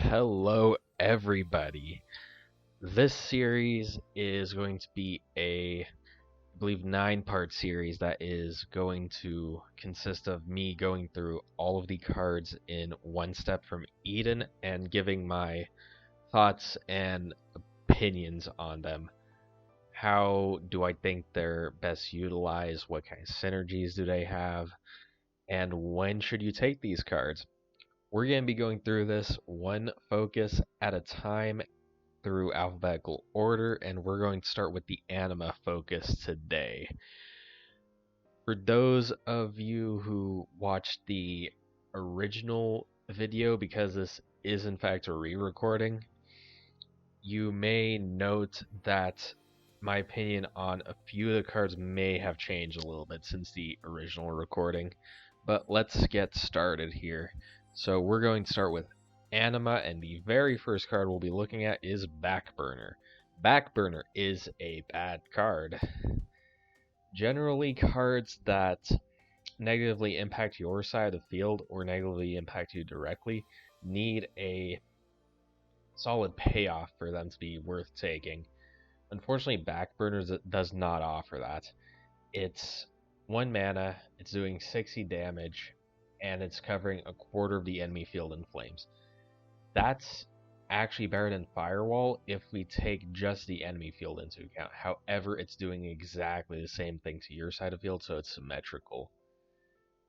Hello, everybody. This series is going to be I believe, 9-part series that is going to consist of me going through all of the cards in one step from Eden and giving my thoughts and opinions on them. How do I think they're best utilized? What kind of synergies do they have? And when should you take these cards? We're going to be going through this one focus at a time through alphabetical order, and we're going to start with the Anima focus today. For those of you who watched the original video, because this is in fact a re-recording, you may note that my opinion on a few of the cards may have changed a little bit since the original recording. But let's get started here. So we're going to start with Anima, and the very first card we'll be looking at is Backburner. Backburner is a bad card. Generally, cards that negatively impact your side of the field or negatively impact you directly need a solid payoff for them to be worth taking. Unfortunately, Backburner does not offer that. It's 1 mana, it's doing 60 damage, and it's covering a quarter of the enemy field in flames. That's actually better than Firewall if we take just the enemy field into account. However, it's doing exactly the same thing to your side of the field, so it's symmetrical.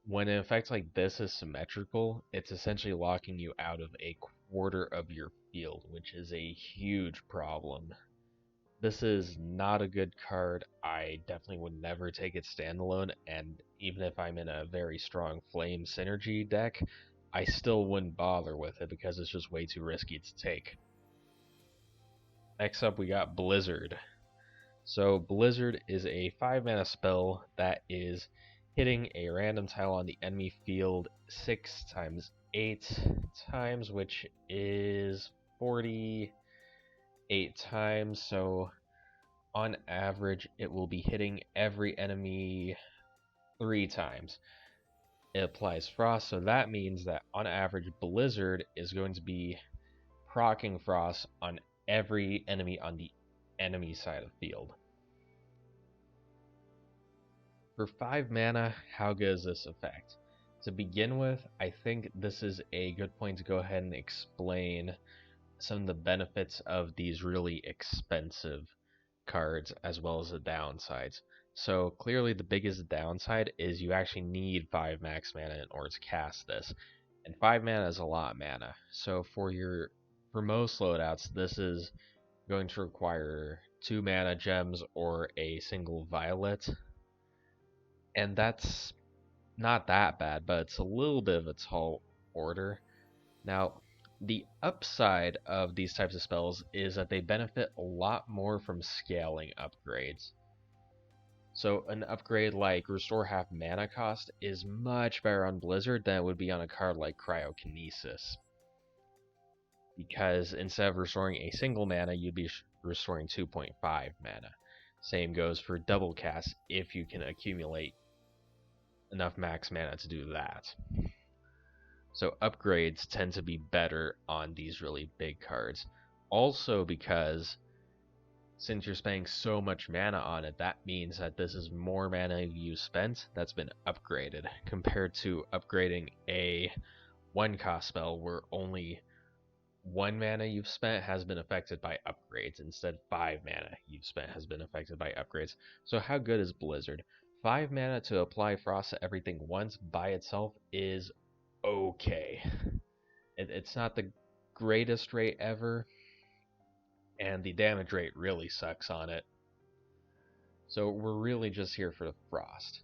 When an effect like this is symmetrical, it's essentially locking you out of a quarter of your field, which is a huge problem. This is not a good card. I definitely would never take it standalone, and even if I'm in a very strong flame synergy deck, I still wouldn't bother with it because it's just way too risky to take. Next up, we got Blizzard. So Blizzard is a 5-mana spell that is hitting a random tile on the enemy field 6 times 8 times, which is 48 times, so on average it will be hitting every enemy 3 times. It applies Frost, so that means that on average Blizzard is going to be proccing Frost on every enemy on the enemy side of the field. For 5 mana, how good is this effect? To begin with, I think this is a good point to go ahead and explain some of the benefits of these really expensive cards as well as the downsides. So clearly the biggest downside is you actually need 5 max mana in order to cast this. And 5 mana is a lot of mana. So for most loadouts, this is going to require 2 mana gems or a single violet. And that's not that bad, but it's a little bit of a tall order. Now, the upside of these types of spells is that they benefit a lot more from scaling upgrades. So an upgrade like Restore Half Mana Cost is much better on Blizzard than it would be on a card like Kinesis. Because instead of restoring a single mana, you'd be restoring 2.5 mana. Same goes for double cast if you can accumulate enough max mana to do that. So upgrades tend to be better on these really big cards. Also because since you're spending so much mana on it, that means that this is more mana you spent that's been upgraded compared to upgrading a 1-cost spell where only 1 mana you've spent has been affected by upgrades. Instead, 5 mana you've spent has been affected by upgrades. So how good is Blizzard? 5 mana to apply Frost to everything once by itself is okay. It's not the greatest rate ever, and the damage rate really sucks on it. So we're really just here for the Frost.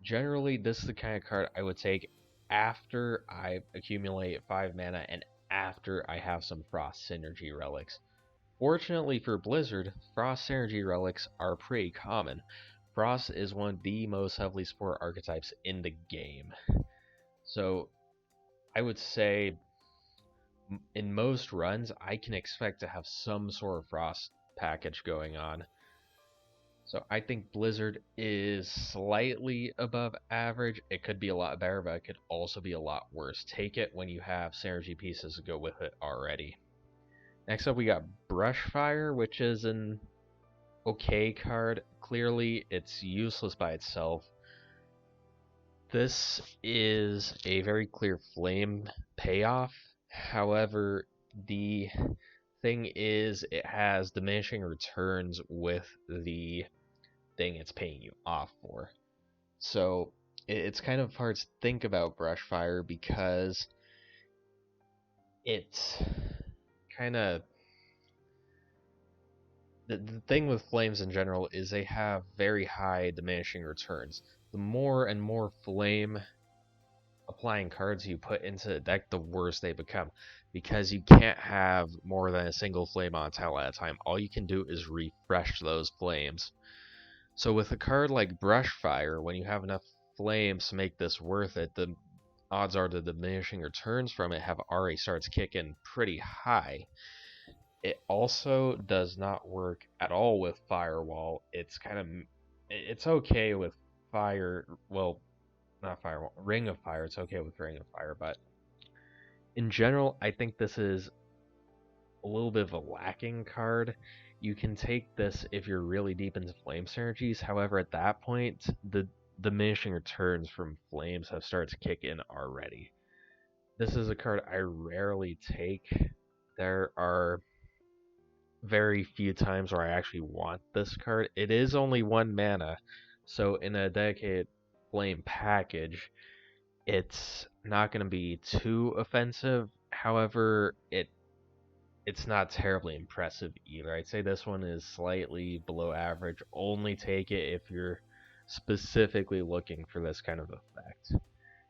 Generally, this is the kind of card I would take after I accumulate 5 mana and after I have some Frost Synergy Relics. Fortunately for Blizzard, Frost Synergy Relics are pretty common. Frost is one of the most heavily supported archetypes in the game. So I would say in most runs, I can expect to have some sort of Frost package going on. So I think Blizzard is slightly above average. It could be a lot better, but it could also be a lot worse. Take it when you have synergy pieces to go with it already. Next up, we got Brushfire, which is an okay card. Clearly, it's useless by itself. This is a very clear flame payoff. However, the thing is, it has diminishing returns with the thing it's paying you off for. So it's kind of hard to think about Brushfire because it's kind of the thing with flames in general is they have very high diminishing returns. The more and more flame applying cards you put into the deck, the worse they become, because you can't have more than a single flame on tile at a time. All you can do is refresh those flames. So with a card like Brushfire, when you have enough flames to make this worth it, the odds are the diminishing returns from it have already started to kick in pretty high. It also does not work at all with Firewall. It's okay with Fire, well, not Firewall, Ring of Fire. It's okay with Ring of Fire, but in general, I think this is a little bit of a lacking card. You can take this if you're really deep into flame synergies. However, at that point, the diminishing returns from flames have started to kick in already. This is a card I rarely take. There are very few times where I actually want this card. It is only 1 mana, so in a dedicated flame package, it's not going to be too offensive. However, it's not terribly impressive either. I'd say this one is slightly below average. Only take it if you're specifically looking for this kind of effect.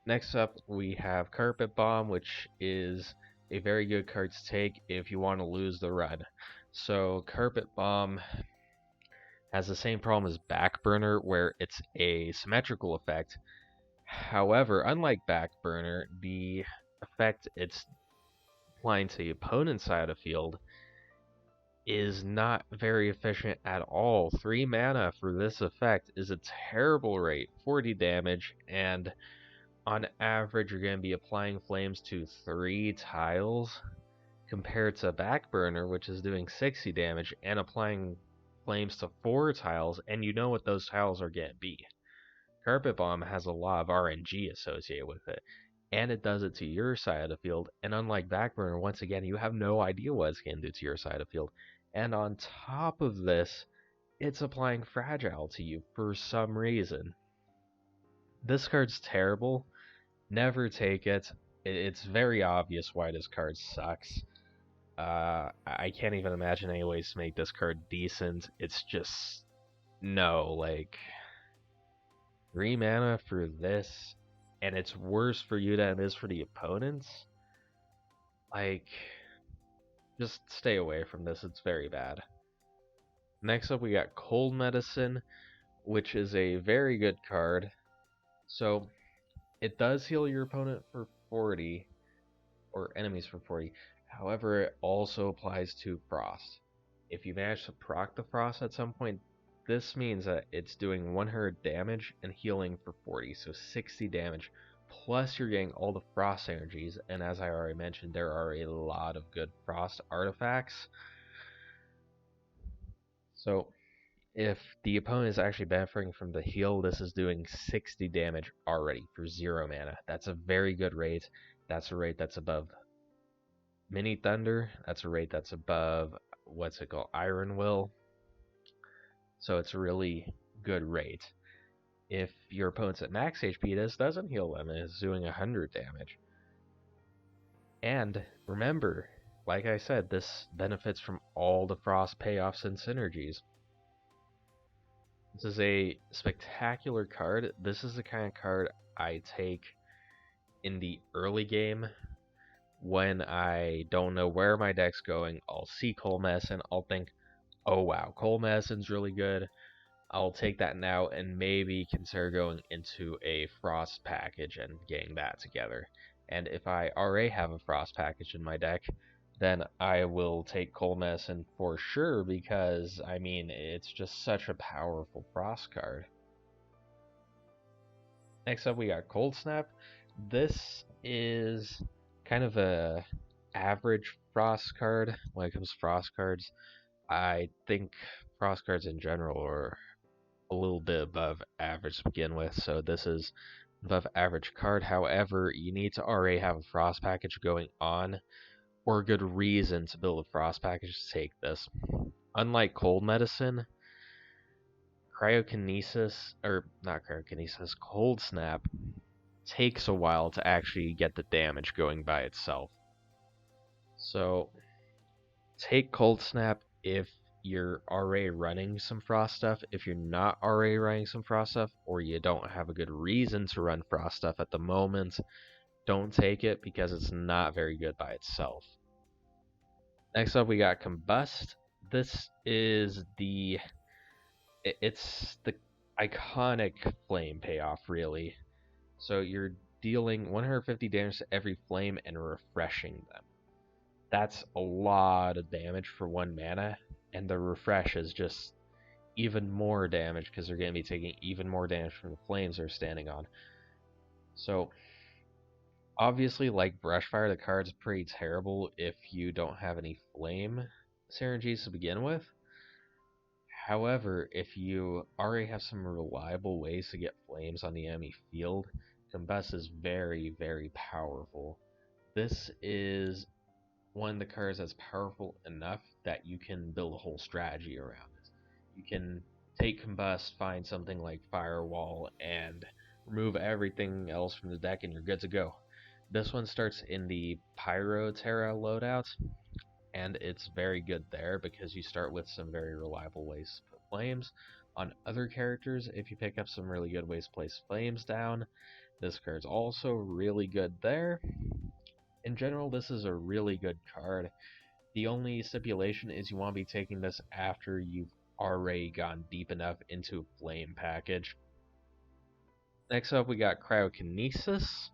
Next up, we have Carpet Bomb, which is a very good card to take if you want to lose the run. So Carpet Bomb has the same problem as Backburner, where it's a symmetrical effect. However, unlike Backburner, the effect it's applying to the opponent's side of the field is not very efficient at all. 3 mana for this effect is a terrible rate, 40 damage, and on average you're going to be applying flames to 3 tiles compared to Backburner, which is doing 60 damage and applying flames to 4 tiles, and you know what those tiles are going to be. Carpet Bomb has a lot of RNG associated with it, and it does it to your side of the field, and unlike Backburner, once again, you have no idea what it's going to do to your side of the field. And on top of this, it's applying Fragile to you for some reason. This card's terrible. Never take it. It's very obvious why this card sucks. I can't even imagine any ways to make this card decent. It's just, no, like, 3 mana for this, and it's worse for you than it is for the opponents? Like, just stay away from this, it's very bad. Next up, we got Cold Medicine, which is a very good card. So, it does heal your opponent for 40, or enemies for 40. However, it also applies to Frost. If you manage to proc the Frost at some point, this means that it's doing 100 damage and healing for 40, so 60 damage. Plus you're getting all the Frost energies, and as I already mentioned, there are a lot of good Frost artifacts. So if the opponent is actually benefiting from the heal, this is doing 60 damage already for 0 mana. That's a very good rate. That's a rate that's above Mini Thunder. That's a rate that's above, what's it called, Iron Will. So it's a really good rate. If your opponent's at max HP, this doesn't heal them, and it's doing 100 damage. And remember, like I said, this benefits from all the Frost payoffs and synergies. This is a spectacular card. This is the kind of card I take in the early game when I don't know where my deck's going. I'll see Cold Medicine, I'll think, oh wow, Cold Medicine's really good. I'll take that now and maybe consider going into a Frost package and getting that together. And if I already have a Frost package in my deck, then I will take Cold Medicine for sure, because, I mean, it's just such a powerful Frost card. Next up, we got Cold Snap. This is kind of a average Frost card when it comes to Frost cards. I think Frost cards in general are a little bit above average to begin with, so this is above average card. However, you need to already have a Frost package going on, or a good reason to build a Frost package to take this. Unlike Cold Medicine, Cryokinesis, or not Cryokinesis, Cold Snap takes a while to actually get the damage going by itself. So, take Cold Snap if you're already running some Frost stuff. If you're not already running some Frost stuff, or you don't have a good reason to run Frost stuff at the moment, don't take it, because it's not very good by itself. Next up, we got Combust. This is it's the iconic flame payoff, really. So you're dealing 150 damage to every flame and refreshing them. That's a lot of damage for 1 mana, and the refresh is just even more damage because they're going to be taking even more damage from the flames they're standing on. So, obviously, like Brushfire, the card's pretty terrible if you don't have any flame synergies to begin with. However, if you already have some reliable ways to get flames on the enemy field, Combust is very, very powerful. This is one of the cards that's powerful enough that you can build a whole strategy around it. You can take Combust, find something like Firewall, and remove everything else from the deck, and you're good to go. This one starts in the Pyro Terra loadout, and it's very good there because you start with some very reliable ways to put flames on other characters. If you pick up some really good ways to place flames down, this card's also really good there. In general, this is a really good card. The only stipulation is you want to be taking this after you've already gone deep enough into a flame package. Next up, we got Cryokinesis.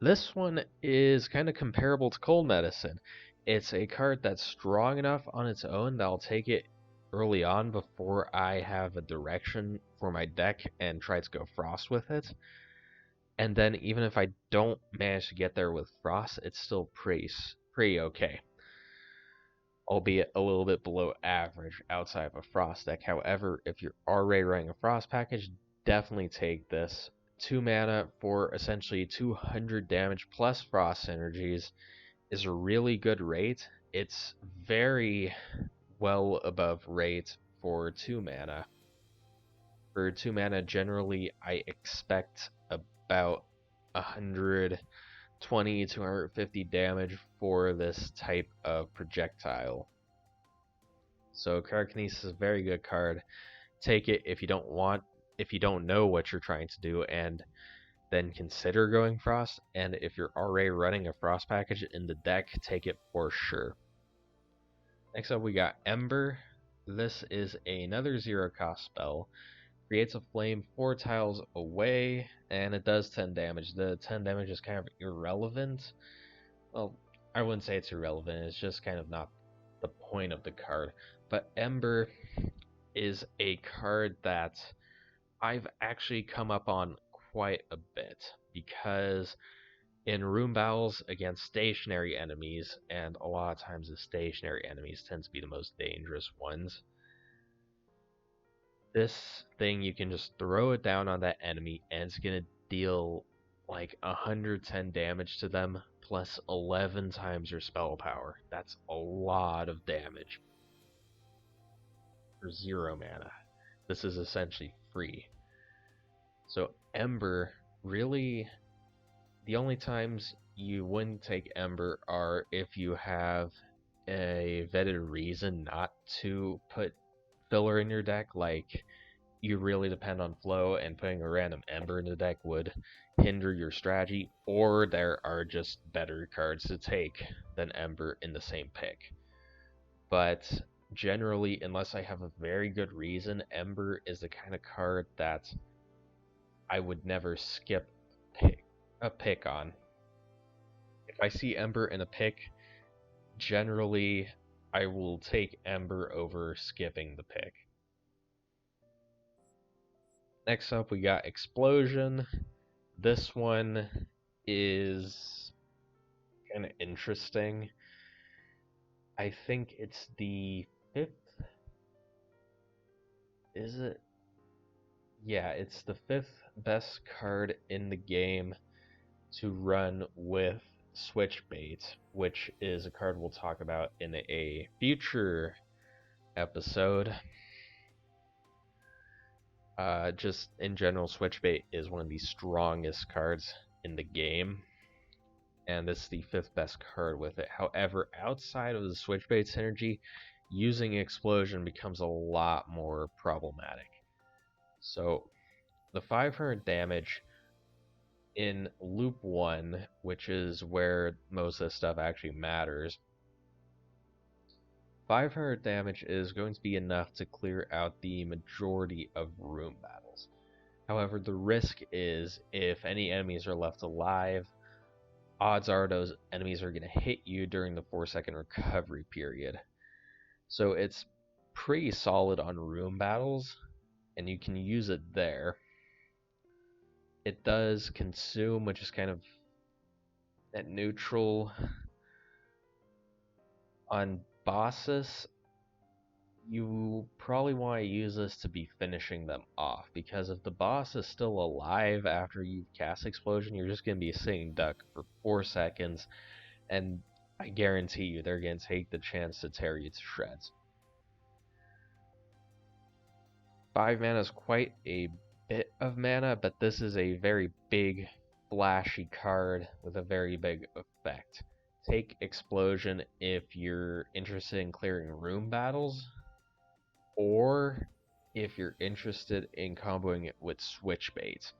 This one is kind of comparable to Cold Medicine. It's a card that's strong enough on its own that I'll take it early on before I have a direction for my deck and try to go Frost with it. And then even if I don't manage to get there with Frost, it's still pretty okay. Albeit a little bit below average outside of a Frost deck. However, if you're already running a Frost package, definitely take this. 2 mana for essentially 200 damage plus Frost synergies is a really good rate. It's very well above rate for 2 mana. For 2 mana, generally, I expect about 120 to 150 damage for this type of projectile. So Cryokinesis is a very good card. Take it if you don't know what you're trying to do, and then consider going Frost. And if you're already running a Frost package in the deck, take it for sure. Next up, we got Ember. This is another 0-cost spell. Creates a flame 4 tiles away, and it does 10 damage. The 10 damage is kind of irrelevant. Well, I wouldn't say it's irrelevant, it's just kind of not the point of the card. But Ember is a card that I've actually come up on quite a bit, because in room battles against stationary enemies, and a lot of times the stationary enemies tend to be the most dangerous ones, this thing, you can just throw it down on that enemy and it's gonna deal like 110 damage to them plus 11 times your spell power. That's a lot of damage for 0 mana. This is essentially free. So Ember, really, the only times you wouldn't take Ember are if you have a vetted reason not to put filler in your deck, like you really depend on flow and putting a random Ember in the deck would hinder your strategy, or there are just better cards to take than Ember in the same pick. But generally, unless I have a very good reason, Ember is the kind of card that I would never skip a pick on. If I see Ember in a pick, generally I will take Ember over skipping the pick. Next up, we got Explosion. This one is kind of interesting. I think it's the 5th. Is it? Yeah, it's the 5th best card in the game to run with Switch Bait, which is a card we'll talk about in a future episode. Just in general, Switch Bait is one of the strongest cards in the game, and it's the 5th best card with it. However, outside of the Switch Bait synergy, using Explosion becomes a lot more problematic. So, the 500 damage in Loop 1, which is where most of this stuff actually matters, 500 damage is going to be enough to clear out the majority of room battles. However, the risk is if any enemies are left alive, odds are those enemies are going to hit you during the 4-second recovery period. So it's pretty solid on room battles, and you can use it there. It does consume, which is kind of at neutral. On bosses, you probably want to use this to be finishing them off, because if the boss is still alive after you've cast Explosion, you're just going to be sitting duck for 4 seconds, and I guarantee you they're going to take the chance to tear you to shreds. 5 mana is quite a bit of mana, but this is a very big, flashy card with a very big effect. Take Explosion if you're interested in clearing room battles, or if you're interested in comboing it with Switch Bait.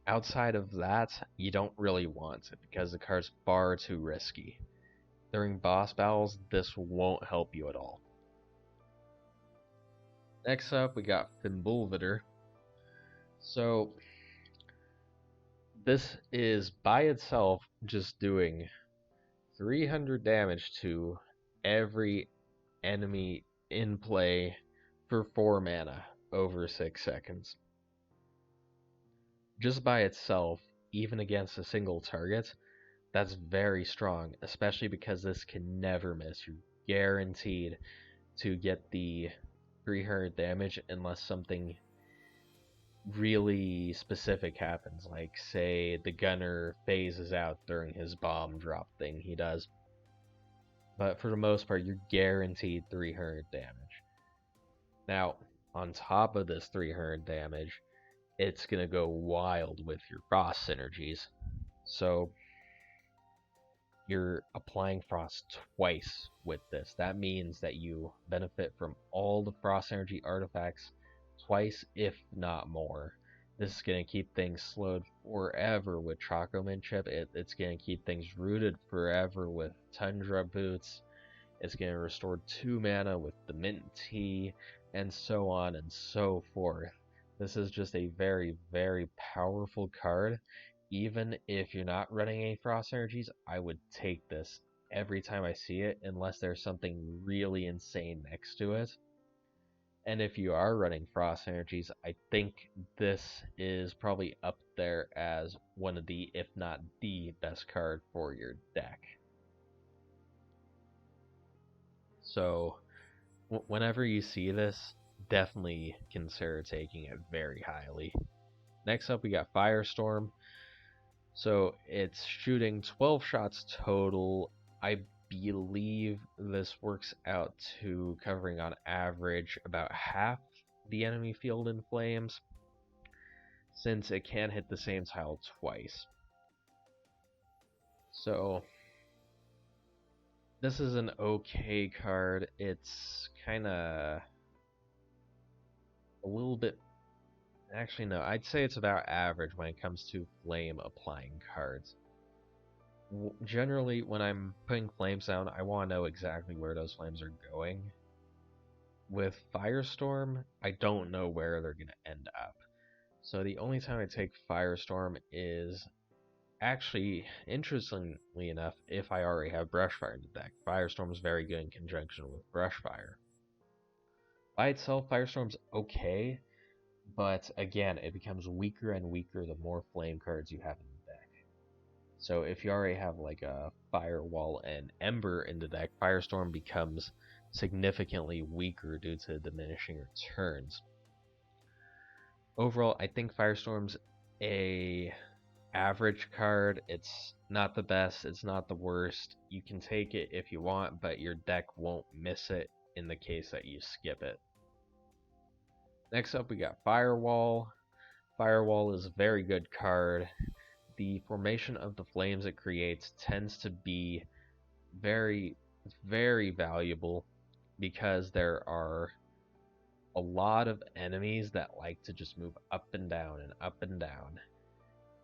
Outside of that, you don't really want it because the card's far too risky. During boss battles, this won't help you at all. Next up, we got Pitbull Vitter. So, this is by itself just doing 300 damage to every enemy in play for 4 mana over 6 seconds. Just by itself, even against a single target, that's very strong, especially because this can never miss. You're guaranteed to get the 300 damage unless something really specific happens, like say the gunner phases out during his bomb drop thing he does. But for the most part, you're guaranteed 300 damage. Now, on top of this 300 damage, it's going to go wild with your frost synergies. So, you're applying frost twice with this. That means that you benefit from all the frost energy artifacts twice, if not more. This is going to keep things slowed forever with Chocomin Chip. It's going to keep things rooted forever with Tundra Boots. It's going to restore 2 mana with the Mint Tea, and so on and so forth. This is just a very, very powerful card. Even if you're not running any Frost Energies, I would take this every time I see it, unless there's something really insane next to it. And if you are running Frost Energies, I think this is probably up there as one of the, if not the best card for your deck. So, whenever you see this, definitely consider taking it very highly. Next up, we got Firestorm. So, it's shooting 12 shots total. I believe this works out to covering on average about half the enemy field in flames, since it can hit the same tile twice. So, this is an okay card. It's kind of a little bit... Actually, no. I'd say it's about average when it comes to flame applying cards. Generally, when I'm putting flames down, I want to know exactly where those flames are going. With Firestorm, I don't know where they're going to end up. So the only time I take Firestorm is actually, interestingly enough, if I already have Brushfire in the deck, Firestorm is very good in conjunction with Brushfire. By itself, Firestorm's okay, but again, it becomes weaker and weaker the more flame cards you have in the deck. So if you already have like a Firewall and Ember in the deck, Firestorm becomes significantly weaker due to diminishing returns. Overall, I think Firestorm's a average card. It's not the best, it's not the worst. You can take it if you want, but your deck won't miss it in the case that you skip it. Next up, we got Firewall. Firewall is a very good card. The formation of the flames it creates tends to be very, very valuable because there are a lot of enemies that like to just move up and down and up and down.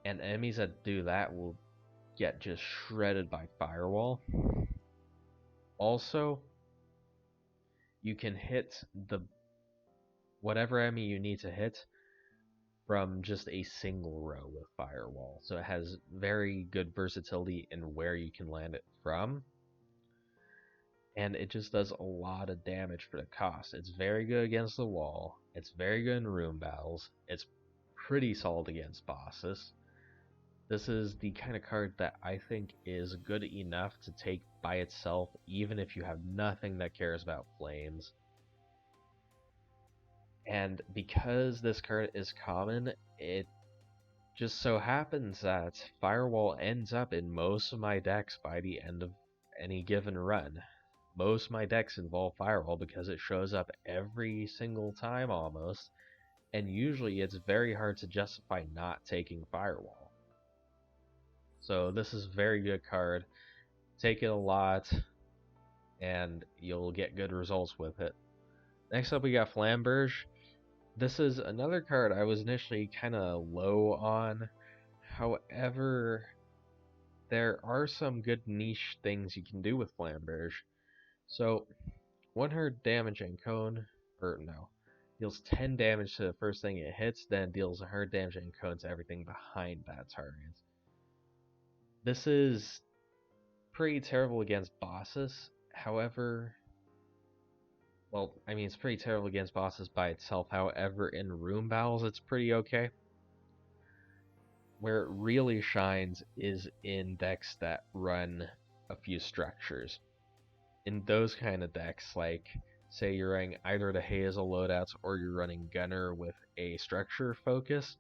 And enemies that do that will get just shredded by Firewall. Also, you can hit the whatever enemy you need to hit from just a single row with Firewall. So it has very good versatility in where you can land it from. And it just does a lot of damage for the cost. It's very good against the wall. It's very good in room battles. It's pretty solid against bosses. This is the kind of card that I think is good enough to take by itself, even if you have nothing that cares about flames. And because this card is common, it just so happens that Firewall ends up in most of my decks by the end of any given run. Most of my decks involve Firewall because it shows up every single time almost, and usually it's very hard to justify not taking Firewall. So this is a very good card. Take it a lot, and you'll get good results with it. Next up, we got Flamberg. This is another card I was initially kind of low on. However, there are some good niche things you can do with Flamberg. So, 100 damage and cone, deals 10 damage to the first thing it hits, then deals 100 damage and cone to everything behind that target. This is pretty terrible against bosses. However, it's pretty terrible against bosses by itself. However, in room battles, it's pretty okay. Where it really shines is in decks that run a few structures. In those kind of decks, like, say you're running either the Hazel loadouts or you're running Gunner with a structure focus,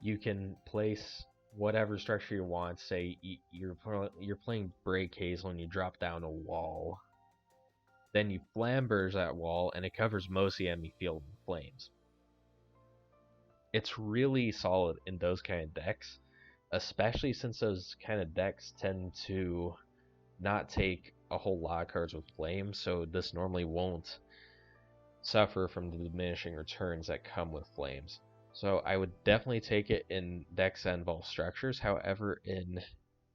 you can place whatever structure you want. Say you're playing Break Hazel and you drop down a wall. Then you Flamberge that wall and it covers most of the enemy field in flames. It's really solid in those kind of decks, especially since those kind of decks tend to not take a whole lot of cards with flames, so this normally won't suffer from the diminishing returns that come with flames. So I would definitely take it in decks that involve structures. However, in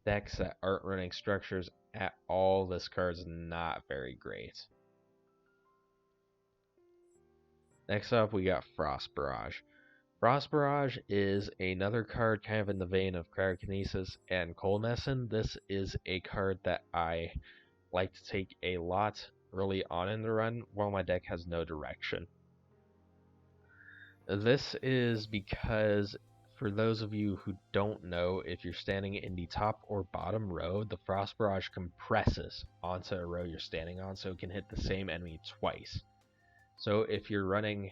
decks that aren't running structures at all, this card's not very great. Next up, we got Frost Barrage. Frost Barrage is another card kind of in the vein of Kinesis and Cold Medicine. This is a card that I like to take a lot early on in the run while my deck has no direction. This is because, for those of you who don't know, if you're standing in the top or bottom row, the Frost Barrage compresses onto a row you're standing on, so it can hit the same enemy twice. So if you're running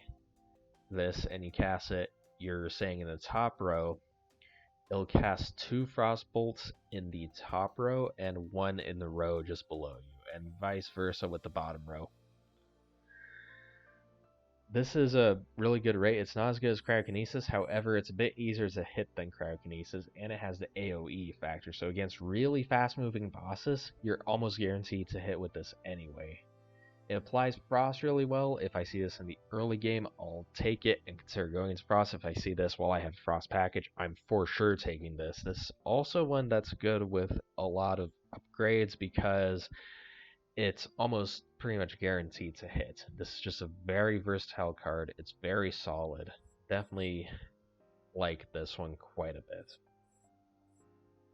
this and you cast it, you're staying in the top row, it'll cast 2 Frost Bolts in the top row and 1 in the row just below you, and vice versa with the bottom row. This is a really good rate. It's not as good as Cryokinesis, however, it's a bit easier to hit than Cryokinesis, and it has the AoE factor, so against really fast-moving bosses, you're almost guaranteed to hit with this anyway. It applies Frost really well. If I see this in the early game, I'll take it and consider going into Frost. If I see this while I have Frost package, I'm for sure taking this. This is also one that's good with a lot of upgrades because it's almost pretty much guaranteed to hit. This is just a very versatile card. It's very solid. Definitely like this one quite a bit.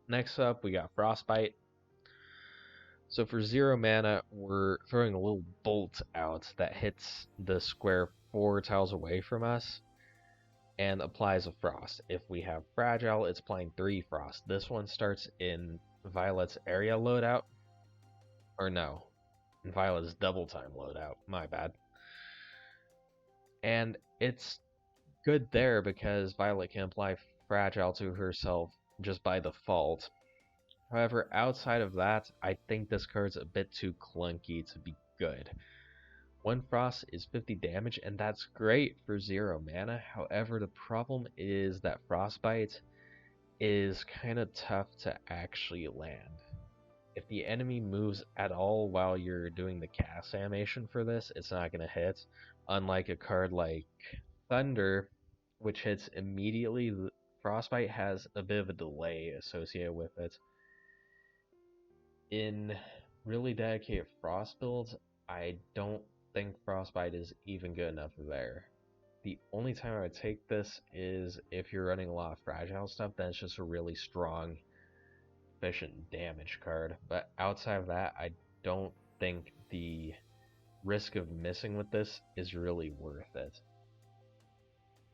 Next up, we got Frostbite. So for 0 mana, we're throwing a little bolt out that hits the square 4 tiles away from us and applies a frost. If we have Fragile, it's applying 3 frost. This one starts in Violet's area loadout. Or no, in Violet's double time loadout. My bad. And it's good there because Violet can apply Fragile to herself just by default. However, outside of that, I think this card's a bit too clunky to be good. 1 frost is 50 damage, and that's great for 0 mana. However, the problem is that Frostbite is kind of tough to actually land. If the enemy moves at all while you're doing the cast animation for this, it's not going to hit. Unlike a card like Thunder, which hits immediately, Frostbite has a bit of a delay associated with it. In really dedicated Frost builds, I don't think Frostbite is even good enough there. The only time I would take this is if you're running a lot of fragile stuff, then it's just a really strong, efficient damage card. But outside of that, I don't think the risk of missing with this is really worth it.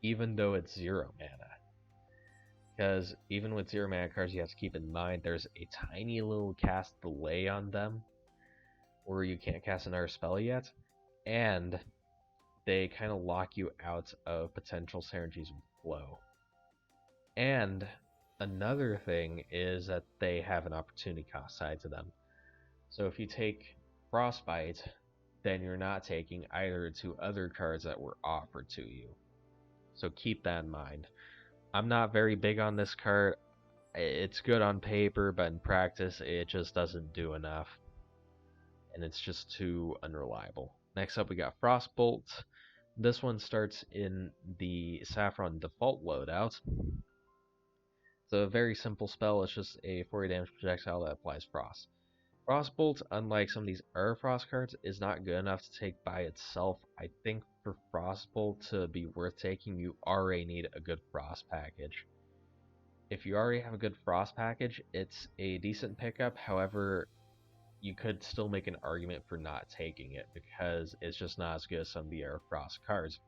Even though it's 0 mana. Because even with 0 mana cards, you have to keep in mind there's a tiny little cast delay on them, or you can't cast another spell yet, and they kind of lock you out of potential synergies with flow. And another thing is that they have an opportunity cost side to them. So if you take Frostbite, then you're not taking either of 2 other cards that were offered to you. So keep that in mind. I'm not very big on this card. It's good on paper, but in practice it just doesn't do enough. And it's just too unreliable. Next up we got Frostbolt. This one starts in the Saffron default loadout. It's a very simple spell. It's just a 40 damage projectile that applies Frost. Frostbolt, unlike some of these other Frost cards, is not good enough to take by itself. I think for Frostbolt to be worth taking, you already need a good Frost package. If you already have a good Frost package, it's a decent pickup. However, you could still make an argument for not taking it because it's just not as good as some of the other Frost cards.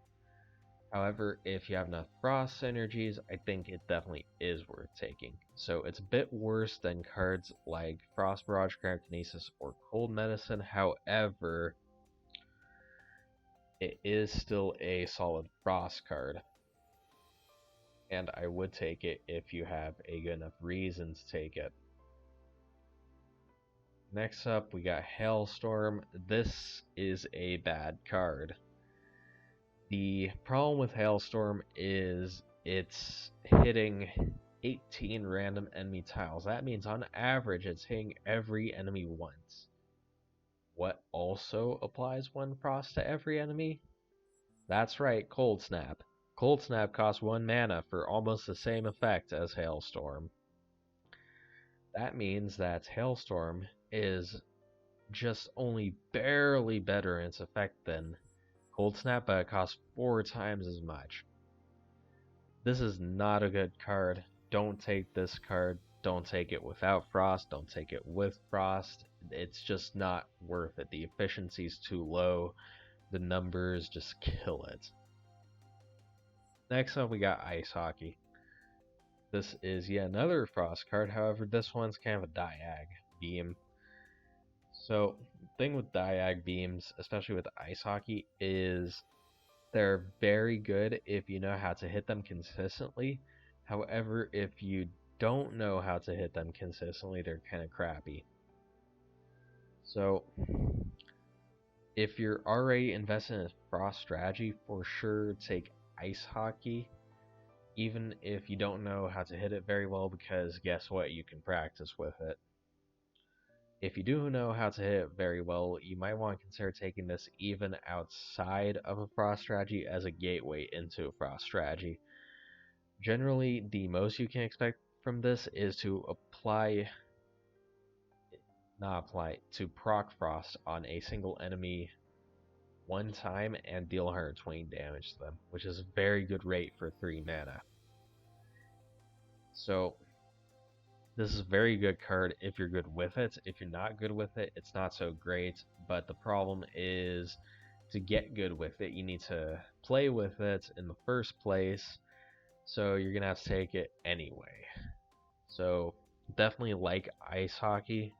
However, if you have enough Frost synergies, I think it definitely is worth taking. So it's a bit worse than cards like Frost Barrage, Kinesis, or Cold Medicine. However, it is still a solid Frost card. And I would take it if you have a good enough reason to take it. Next up, we got Hailstorm. This is a bad card. The problem with Hailstorm is it's hitting 18 random enemy tiles. That means on average it's hitting every enemy once. What also applies 1 frost to every enemy? That's right, Cold Snap. Cold Snap costs 1 mana for almost the same effect as Hailstorm. That means that Hailstorm is just only barely better in its effect than Cold Snap, but it costs 4 times as much. This is not a good card. Don't take this card. Don't take it without Frost. Don't take it with Frost. It's just not worth it. The efficiency is too low. The numbers just kill it. Next up, we got Ice Hockey. This is yet another Frost card. However, this one's kind of a diag beam. So, the thing with diag beams, especially with Ice Hockey, is they're very good if you know how to hit them consistently. However, if you don't know how to hit them consistently, they're kind of crappy. So, if you're already invested in a Frost strategy, for sure take Ice Hockey, even if you don't know how to hit it very well, because guess what, you can practice with it. If you do know how to hit it very well, you might want to consider taking this even outside of a Frost strategy as a gateway into a Frost strategy. Generally, the most you can expect from this is to to proc Frost on a single enemy 1 time and deal 120 damage to them, which is a very good rate for 3 mana. So, This is a very good card if you're good with it. If you're not good with it, it's not so great. But the problem is, to get good with it, you need to play with it in the first place. So you're going to have to take it anyway. So definitely like Ice Hockey.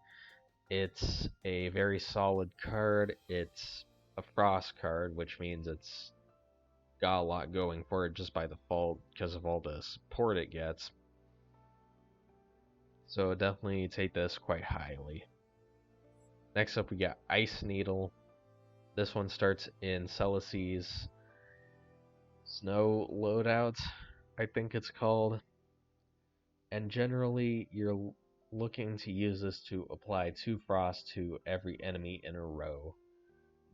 It's a very solid card. It's a Frost card, which means it's got a lot going for it just by default because of all the support it gets. So definitely take this quite highly. Next up we got Ice Needle. This one starts in Celes's Snow Loadout, I think it's called. And generally you're looking to use this to apply 2 Frost to every enemy in a row.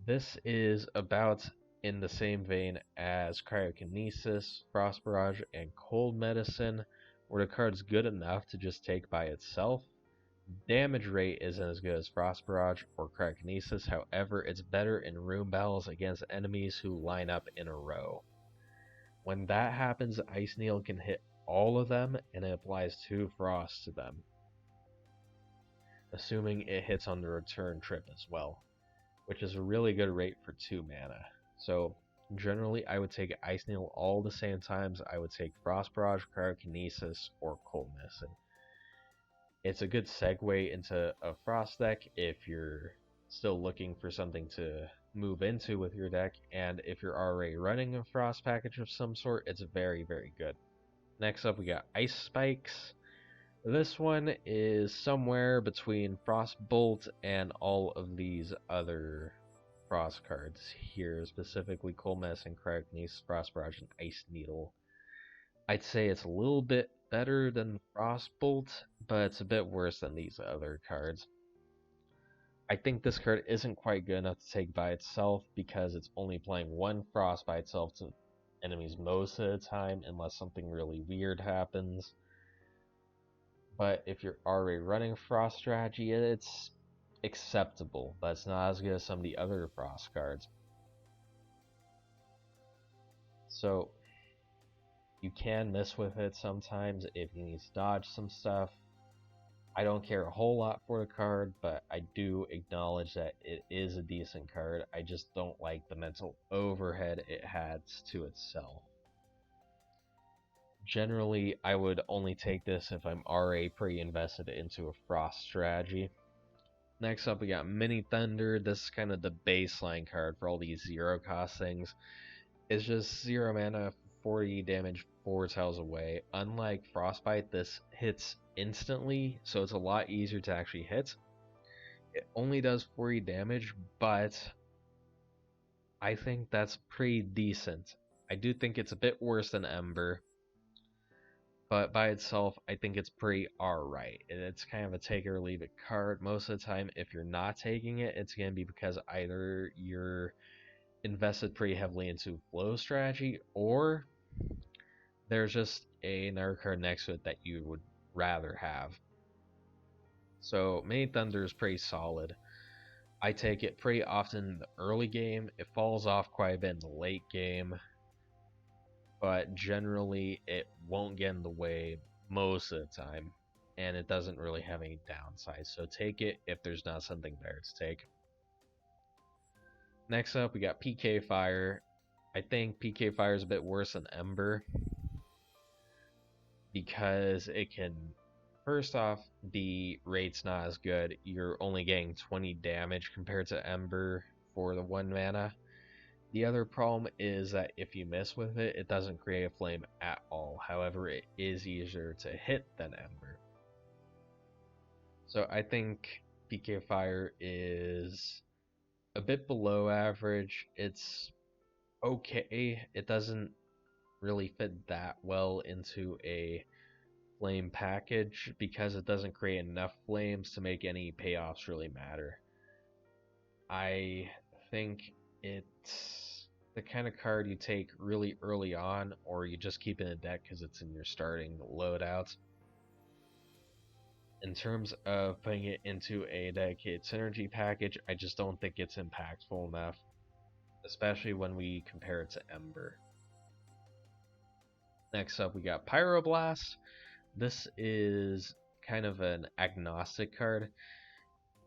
This is about in the same vein as Kinesis, Frost Barrage, and Cold Medicine, where the card's good enough to just take by itself. Damage rate isn't as good as Frost Barrage or Kinesis, however, it's better in room battles against enemies who line up in a row. When that happens, Ice Needle can hit all of them, and it applies 2 Frost to them, assuming it hits on the return trip as well, which is a really good rate for 2 mana. So generally I would take Ice Needle all the same times I would take Frost Barrage, Kinesis, or Cold Medicine. It's a good segue into a Frost deck if you're still looking for something to move into with your deck, and if you're already running a Frost package of some sort, it's very, very good. Next up we got Ice Spikes. This one is somewhere between Frostbolt and all of these other Frost cards here, specifically Cold Medicine, Kinesis, Frost Barrage, and Ice Needle. I'd say it's a little bit better than Frostbolt, but it's a bit worse than these other cards. I think this card isn't quite good enough to take by itself because it's only playing 1 Frost by itself to enemies most of the time, unless something really weird happens. But if you're already running Frost strategy, it's acceptable, but it's not as good as some of the other Frost cards. So you can miss with it sometimes if you need to dodge some stuff. I don't care a whole lot for the card, but I do acknowledge that it is a decent card. I just don't like the mental overhead it adds to itself. Generally, I would only take this if I'm already pretty invested into a Frost strategy. Next up, we got Mini Thunder. This is kind of the baseline card for all these 0 cost things. It's just 0 mana, 40 damage, 4 tiles away. Unlike Frostbite, this hits instantly, so it's a lot easier to actually hit. It only does 40 damage, but I think that's pretty decent. I do think it's a bit worse than Ember, but by itself, I think it's pretty alright. It's kind of a take it or leave it card. Most of the time, if you're not taking it, it's going to be because either you're invested pretty heavily into flow strategy, or there's just another card next to it that you would rather have. So Mini Thunder is pretty solid. I take it pretty often in the early game. It falls off quite a bit in the late game, but generally it won't get in the way most of the time, and it doesn't really have any downsides, so take it if there's not something better to take. Next up, we got PK Fire. I think PK Fire is a bit worse than Ember because it can, first off, the rate's not as good. You're only getting 20 damage compared to Ember for the 1 mana. The other problem is that if you miss with it, it doesn't create a flame at all. However, it is easier to hit than Ember. So I think PK Fire is a bit below average. It's okay. It doesn't really fit that well into a flame package because it doesn't create enough flames to make any payoffs really matter. I think it's the kind of card you take really early on, or you just keep in a deck because it's in your starting loadouts. In terms of putting it into a dedicated synergy package, I just don't think it's impactful enough, especially when we compare it to Ember. Next up, we got Pyroblast. This is kind of an agnostic card.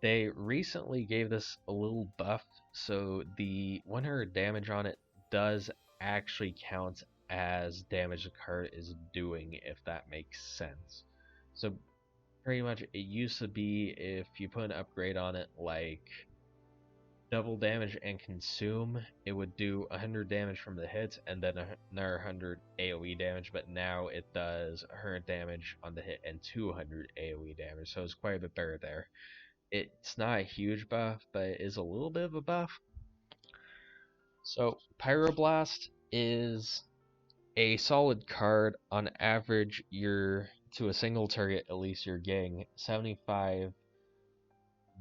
They recently gave this a little buff, so the 100 damage on it does actually count as damage the card is doing, if that makes sense. So pretty much it used to be if you put an upgrade on it like double damage and consume, it would do 100 damage from the hit and then another 100 AoE damage, but now it does 100 damage on the hit and 200 AoE damage, so it's quite a bit better there. It's not a huge buff, but it is a little bit of a buff. So Pyroblast is a solid card. On average, you're to a single target, at least you're getting 75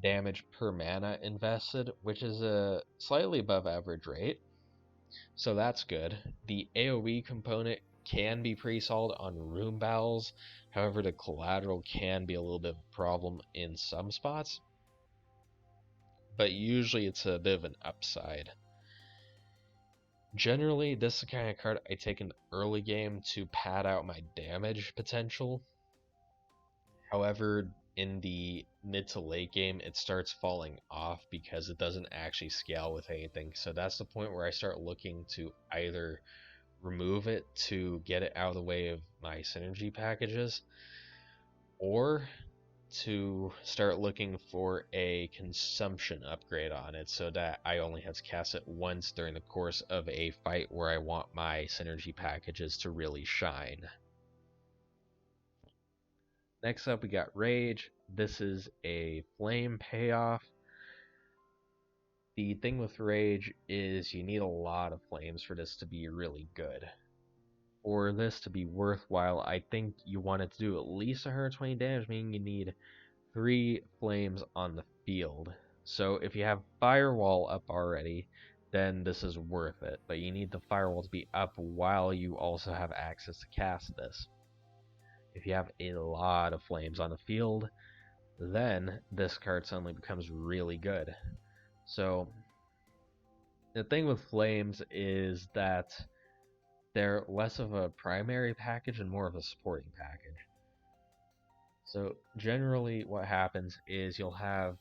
damage per mana invested, which is a slightly above average rate. So that's good. The AoE component can be pretty solid on room battles. However, the collateral can be a little bit of a problem in some spots. But usually it's a bit of an upside. Generally, this is the kind of card I take in the early game to pad out my damage potential. However, in the mid to late game, it starts falling off because it doesn't actually scale with anything. So that's the point where I start looking to either remove it to get it out of the way of my synergy packages, or to start looking for a consumption upgrade on it so that I only have to cast it once during the course of a fight where I want my synergy packages to really shine. Next up, we got Rage. This is a flame payoff. The thing with Rage is you need a lot of flames for this to be really good. For this to be worthwhile, I think you want it to do at least 120 damage, meaning you need 3 flames on the field. So if you have Firewall up already, then this is worth it. But you need the Firewall to be up while you also have access to cast this. If you have a lot of flames on the field, then this card suddenly becomes really good. So the thing with flames is that they're less of a primary package and more of a supporting package. So generally what happens is you'll have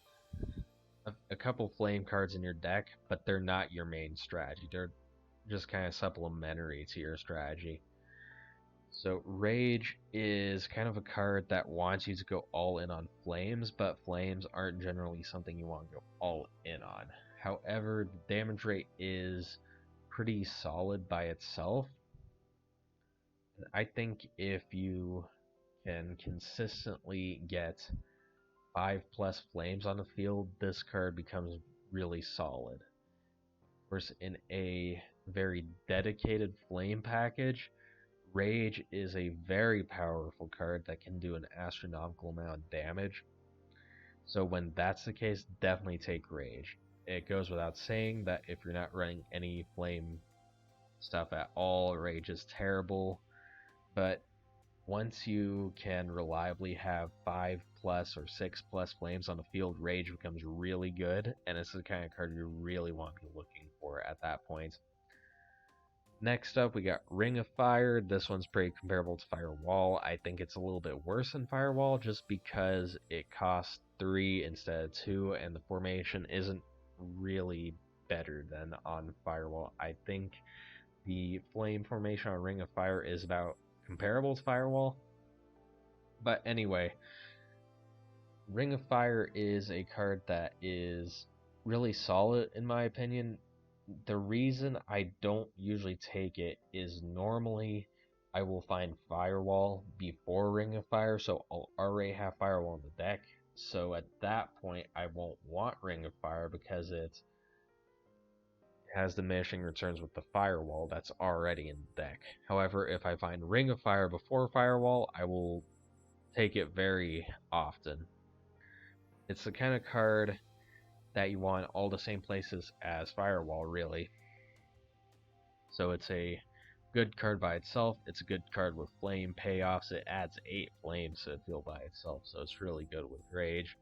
a couple flame cards in your deck, but they're not your main strategy. They're just kind of supplementary to your strategy. So Rage is kind of a card that wants you to go all in on flames, but flames aren't generally something you want to go all in on. However, the damage rate is pretty solid by itself. I think if you can consistently get 5+ flames on the field, this card becomes really solid. Of course, in a very dedicated flame package, Rage is a very powerful card that can do an astronomical amount of damage. So when that's the case, definitely take Rage. It goes without saying that if you're not running any flame stuff at all, Rage is terrible. But once you can reliably have 5+ or 6+ flames on the field, Rage becomes really good, and it's the kind of card you really want to be looking for at that point. Next up, we got Ring of Fire. This one's pretty comparable to Firewall. I think it's a little bit worse than Firewall just because it costs 3 instead of 2, and the formation isn't really better than on Firewall. I think the flame formation on Ring of Fire is about comparable to Firewall. But anyway, Ring of Fire is a card that is really solid in my opinion. The reason I don't usually take it is normally I will find Firewall before Ring of Fire, so I'll already have Firewall in the deck. So at that point, I won't want Ring of Fire because it has diminishing returns with the Firewall that's already in the deck. However, if I find Ring of Fire before Firewall, I will take it very often. It's the kind of card that you want all the same places as Firewall, really. So it's a good card by itself. It's a good card with flame payoffs. It adds 8 flames to the field by itself, so it's really good with Rage.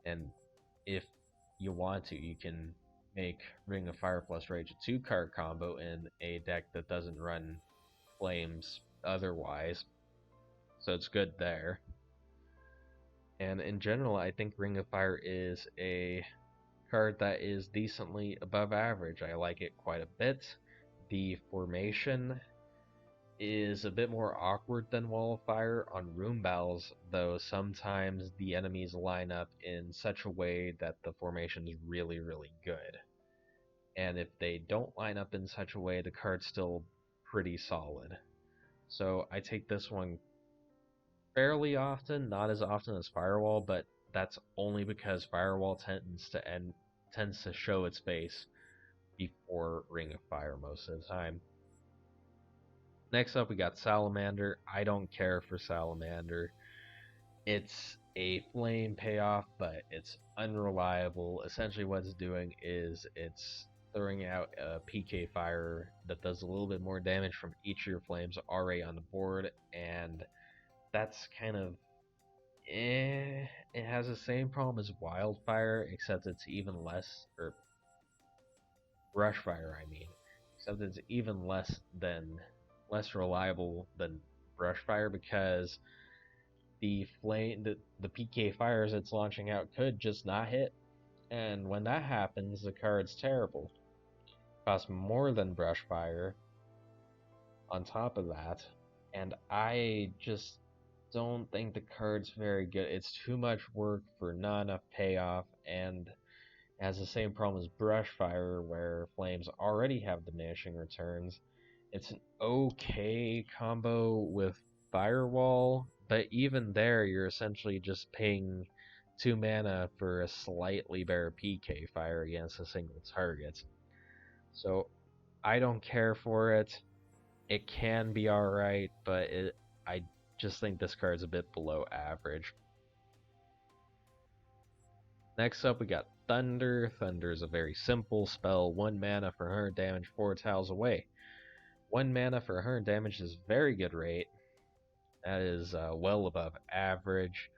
And if you want to, you can make Ring of Fire plus Rage a 2-card combo in a deck that doesn't run flames otherwise. so it's good there. And in general, I think Ring of Fire is a card that is decently above average. I like it quite a bit. The formation is a bit more awkward than Wildfire on room battles, though sometimes the enemies line up in such a way that the formation is really, really good. And if they don't line up in such a way, the card's still pretty solid. So I take this one fairly often, not as often as Firewall, but that's only because Firewall tends to show its face before Ring of Fire most of the time. Next up, we got Salamander. I don't care for Salamander. It's a flame payoff, but it's unreliable. Essentially, what it's doing is it's throwing out a PK fire that does a little bit more damage from each of your flames already on the board, and that's kind of It has the same problem as Wildfire, except it's even less, or Brushfire, I mean, except it's even less reliable than Brushfire because the PK fires it's launching out could just not hit, and when that happens, the card's terrible. Costs more than Brushfire on top of that, and I just don't think the card's very good. It's too much work for not enough payoff, and has the same problem as Brushfire, where flames already have diminishing returns. It's an okay combo with Firewall, but even there, you're essentially just paying 2 mana for a slightly better PK fire against a single target. So I don't care for it. It can be alright, but I just think this card's a bit below average. Next up, we got Thunder. Thunder is a very simple spell. 1 mana for 100 damage, 4 tiles away. 1 mana for 100 damage is very good rate. That is well above average.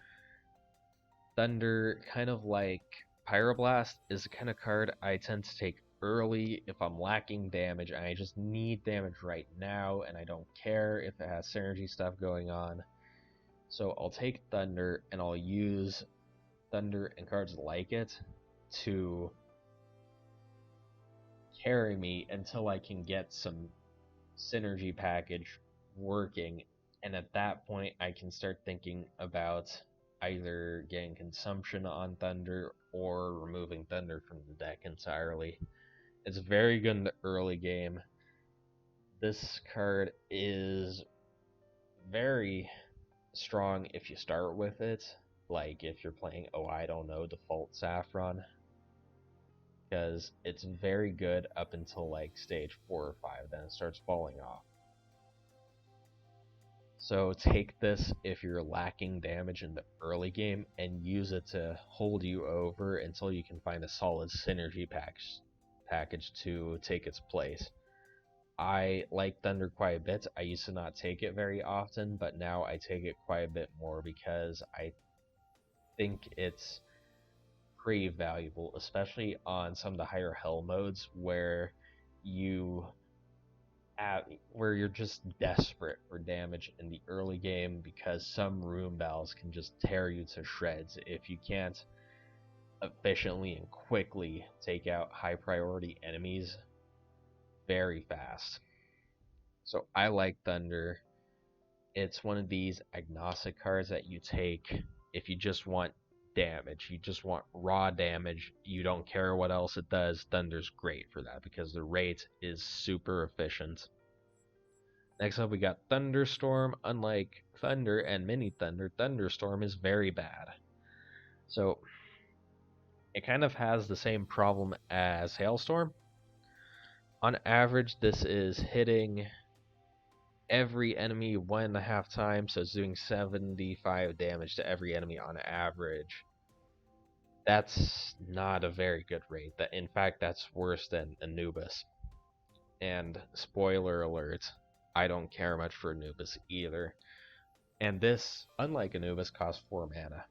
Thunder, kind of like Pyroblast, is the kind of card I tend to take early if I'm lacking damage and I just need damage right now and I don't care if it has synergy stuff going on. So I'll take Thunder and I'll use Thunder and cards like it to carry me until I can get some synergy package working, and at that point I can start thinking about either getting consumption on Thunder or removing Thunder from the deck entirely. It's very good in the early game. This card is very strong if you start with it, like if you're playing, I don't know, default Saffron, because it's very good up until like stage 4 or 5, then it starts falling off. So take this if you're lacking damage in the early game and use it to hold you over until you can find a solid synergy package to take its place. I like Thunder quite a bit. I used to not take it very often, but now I take it quite a bit more because I think it's pretty valuable, especially on some of the higher hell modes where you're just desperate for damage in the early game because some room battles can just tear you to shreds if you can't efficiently and quickly take out high priority enemies very fast. So I like Thunder. It's one of these agnostic cards that you take if you just want damage, you just want raw damage, you don't care what else it does. Thunder's great for that because the rate is super efficient. Next up, we got Thunderstorm. Unlike Thunder and Mini Thunder, Thunderstorm is very bad. So it kind of has the same problem as Hailstorm. On average, this is hitting every enemy 1.5 times, so it's doing 75 damage to every enemy on average. That's not a very good rate. In fact, that's worse than Anubis. And spoiler alert, I don't care much for Anubis either. And this, unlike Anubis, costs 4 mana.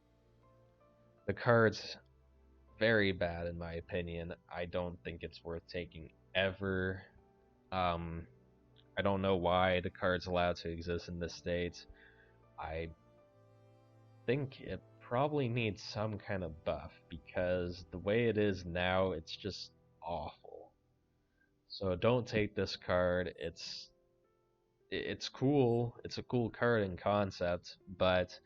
The card's very bad in my opinion. I don't think it's worth taking ever. I don't know why the card's allowed to exist in this state. I think it probably needs some kind of buff, because the way it is now, it's just awful. So don't take this card. It's cool. It's a cool card in concept, but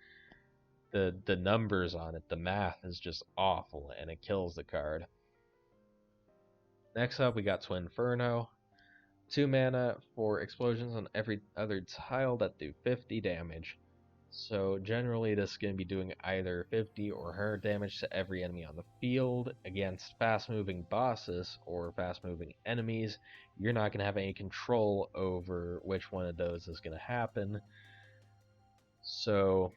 the numbers on it, the math is just awful, and it kills the card. Next up, we got Twin Inferno. 2 mana for explosions on every other tile that do 50 damage. So generally this is going to be doing either 50 or 100 damage to every enemy on the field. Against fast moving bosses or fast moving enemies, you're not going to have any control over which one of those is going to happen. So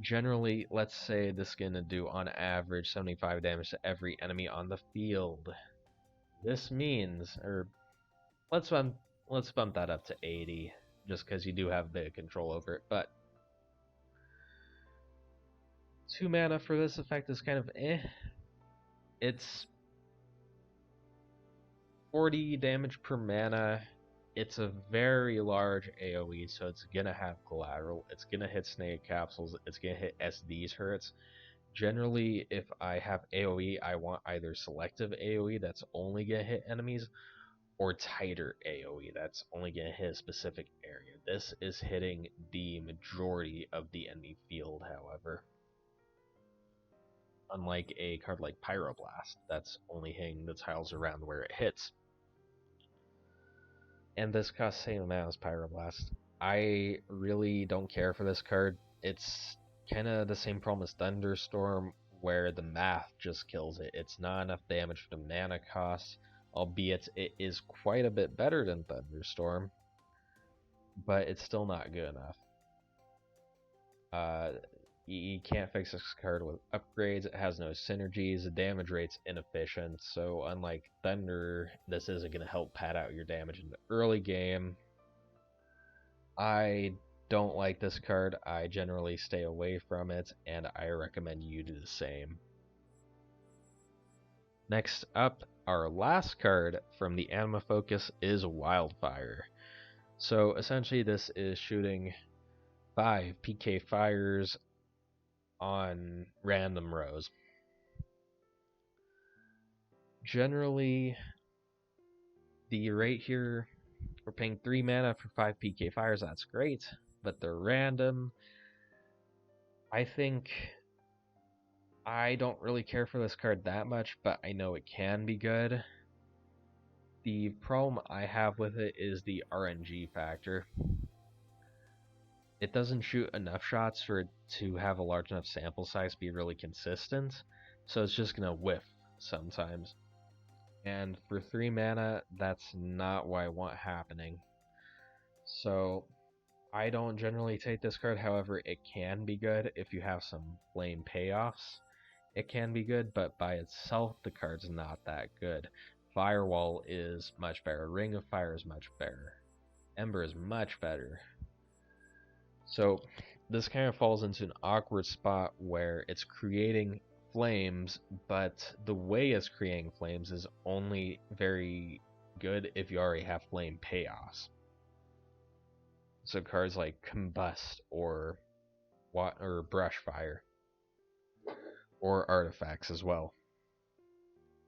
generally, let's say this is going to do on average 75 damage to every enemy on the field. This means, or let's bump that up to 80, just because you do have a bit of control over it. But 2 mana for this effect is kind of eh. It's 40 damage per mana. It's a very large AoE, so it's gonna have collateral. It's gonna hit snake capsules. It's gonna hit SD's hurts. Generally, if I have AoE, I want either selective AoE that's only gonna hit enemies, or tighter AoE that's only going to hit a specific area. This is hitting the majority of the enemy field, however. Unlike a card like Pyroblast, that's only hitting the tiles around where it hits. And this costs the same amount as Pyroblast. I really don't care for this card. It's kind of the same problem as Thunderstorm, where the math just kills it. It's not enough damage for the mana cost. Albeit it is quite a bit better than Thunderstorm, but it's still not good enough. You can't fix this card with upgrades. It has no synergies. The damage rate's inefficient, so unlike Thunder, this isn't going to help pad out your damage in the early game. I don't like this card. I generally stay away from it, and I recommend you do the same. Next up, our last card from the Anima focus is Wildfire. So essentially this is shooting 5 PK fires on random rows. Generally, the rate here, we're paying 3 mana for 5 PK fires, that's great, but they're random. I don't really care for this card that much, but I know it can be good. The problem I have with it is the RNG factor. It doesn't shoot enough shots for it to have a large enough sample size to be really consistent, so it's just going to whiff sometimes. And for 3 mana, that's not what I want happening. So I don't generally take this card, however, it can be good if you have some flame payoffs. It can be good, but by itself, the card's not that good. Firewall is much better. Ring of Fire is much better. Ember is much better. So this kind of falls into an awkward spot where it's creating flames, but the way it's creating flames is only very good if you already have flame payoffs. So cards like Combust or Brush Fire, or artifacts as well.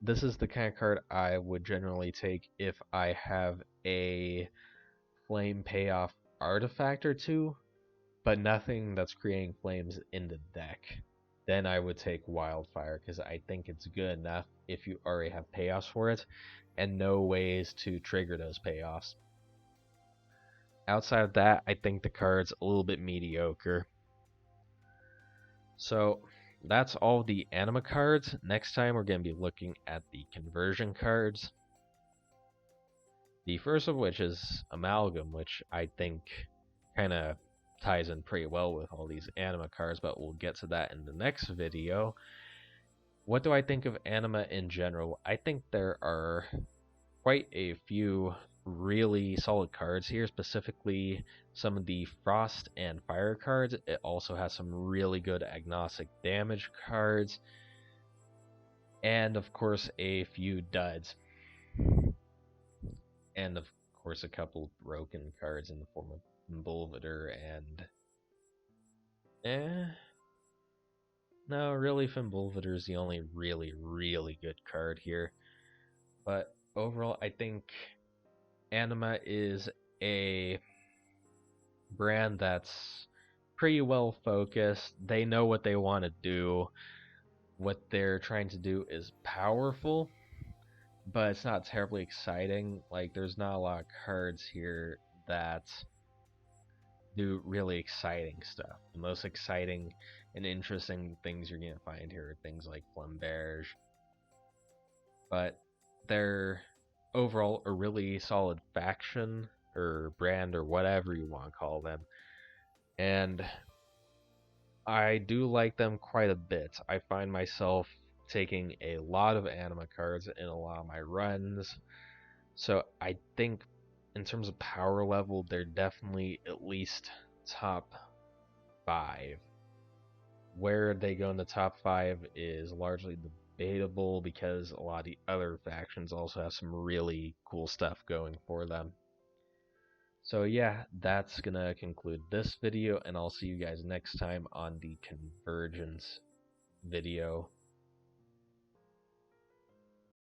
This is the kind of card I would generally take if I have a flame payoff artifact or two, but nothing that's creating flames in the deck. Then I would take Wildfire, because I think it's good enough if you already have payoffs for it, and know ways to trigger those payoffs. Outside of that, I think the card's a little bit mediocre. So that's all the Anima cards. Next time we're going to be looking at the conversion cards. The first of which is Amalgam, which I think kind of ties in pretty well with all these Anima cards, but we'll get to that in the next video. What do I think of Anima in general? I think there are quite a few really solid cards here, specifically some of the Frost and Fire cards. It also has some really good agnostic damage cards, and of course a few duds, and of course a couple broken cards in the form of Pitbull Vitter and Eh, no, really, Pitbull Vitter is the only really good card here. But overall, I think Anima is a brand that's pretty well focused. They know what they want to do. What they're trying to do is powerful, but it's not terribly exciting. Like, there's not a lot of cards here that do really exciting stuff. The most exciting and interesting things you're gonna find here are things like Flamberg, but they're overall a really solid faction or brand or whatever you want to call them, and I do like them quite a bit. I find myself taking a lot of Anima cards in a lot of my runs, so I think in terms of power level, they're definitely at least top 5. Where they go in the top 5 is largely debatable because a lot of the other factions also have some really cool stuff going for them. So yeah, that's gonna conclude this video, and I'll see you guys next time on the Convergence video.